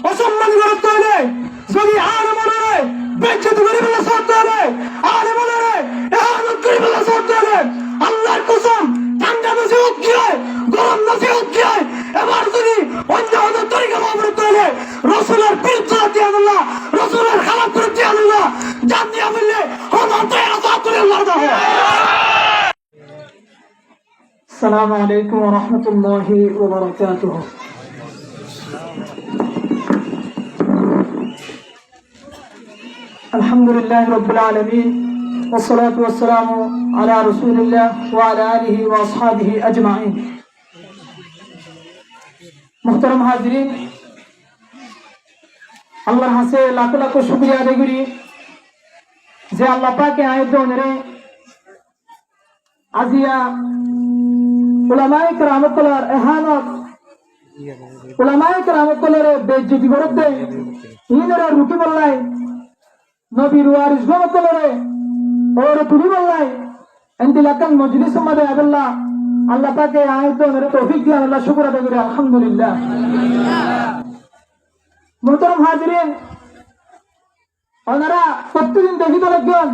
অসম্মান করতে হলে যদি আর মনে হয় বেজ্জতি করে ফেলা সরতে হবে আর মনে হয় এহানত করে ফেলা সরতে হবে আল্লাহর কসম ঠান্ডা মাসে হোক কি হয় গরম মাসে হোক কি হয় এবার যদি অন্য অন্য তরিকা অবরত হলে রসুলের বিরুদ্ধে দিয়ে আল্লাহ রসুলের খারাপ করে দিয়ে আল্লাহ জান দিয়ে বললে السلام عليكم ورحمة الله وبركاته الحمد لله رب العالمين والصلاة والسلام على رسول الله وعلى آله وأصحابه أجمعين محترم حاضرين الله হাসে লাখ লাখ শুকরিয়া আদায় করি যে আল্লাহ পাকে আয়োজনে আজিয়া উলামায়ে কেরামতর এহানত উলামায়ে কেরামতর বেজ্জতি করতে ইনরা রুকি বললাই নবীর ওয়ারিস গমতলরে ওর তুলি বললাই এন্দিলাকান মজলিস মাদে আল্লাহ আল্লাহ পাকে আয়োজনে তৌফিক দিয়ে আল্লাহ শুকর আদায় করি আলহামদুলিল্লাহ মুহতারাম হাজিরিন ওনারা প্রতিদিন দেখিত লাগবেন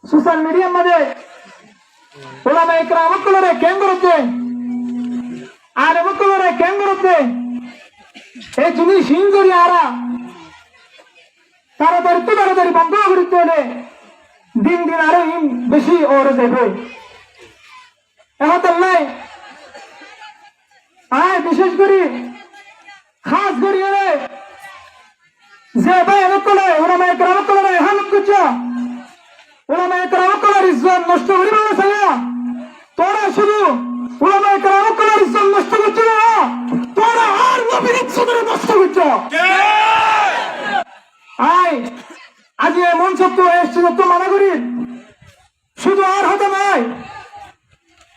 সোশ্যাল মিডিয়ার মধ্যে ওলামায়ে কেরামতরে কেন করতে আলেমতরে কেন করতে এই জিনিস হিন করি আরা তাড়াতাড়ি বন্ধ করতে হলে দিন দিন আরো হিন বেশি ওরে দেবে এখন নাই বিশেষ করে খাস করি যে ভাই এমতলে ওলামায়ে কেরামতরে এহানত করছে ওলামায়ে কেরামতর ইজ্জত নষ্ট করি বলে ছায়া তোরা শুধু ওলামায়ে কেরামতর ইজ্জত নষ্ট করছিস না তোরা আর নবীর ইজ্জত নষ্ট করছিস আজ এমন সত্য এসছে তো মানা করি শুধু আর হতে নয়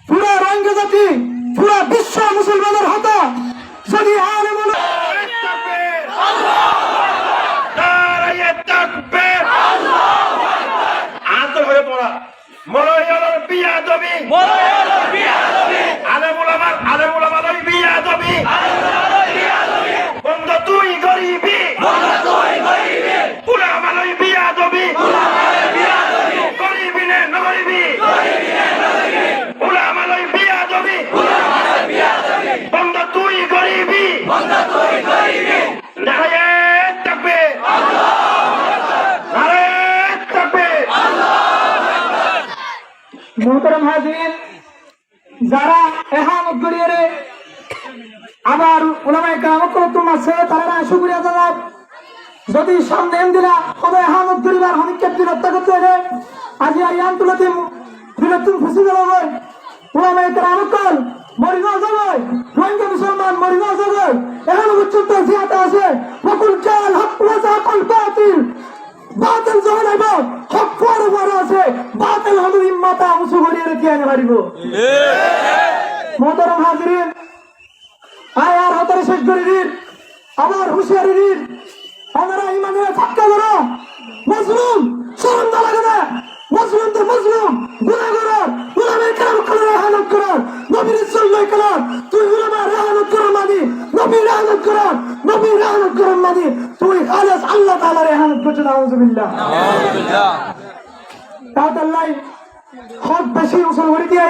পুরা রোহিঙ্গা জাতি পুরা বিশ্ব মুসলমানের হতা যদি আর এমন মোহতারাম হাজিরিন যারা এহানত করিয়ে আবার উলামায়ে কেরামত তোমার সে তারা শুকরিয়া জানাব যদি সামনে দিলা হবে এহানত করিবার হনিকেট বিরক্ত করতে হলে আজি আয়ান তুলাতে বিরক্ত খুশি গেল হয় উলামায়ে কেরামত মরিগাঁও যাবে রোহিঙ্গা মুসলমান মরিগাঁও যাবে এখন উচ্চত জিয়াতে আছে ওয়াকুল জাল হক ওয়া যাকাল বাতিল বাতিল যখন আইব হক পরে পরে আছে বাতিল হলো মাথা উঁচু করিয়ে রেখে আনে পারিব মোহতারাম হাজিরিন আর হতারে শেষ করে দিন আবার হুঁশিয়ারি দিন ওনারা ইমানের ধাক্কা ধরো মজলুম শরম না লাগে না মজলুম তো মজলুম গুনাহগার উলামায়ে কেরামতরে এহানত করার নবীর সাল্লাল্লাহু করার তুই উলামার এহানত করার মানে নবীর এহানত করার নবীর এহানত করার মানে তুই খালাস আল্লাহ তাআলার এহানত করছ নাউযুবিল্লাহ নাউযুবিল্লাহ তাআলা হক বেশি উসুল করে দিয়ে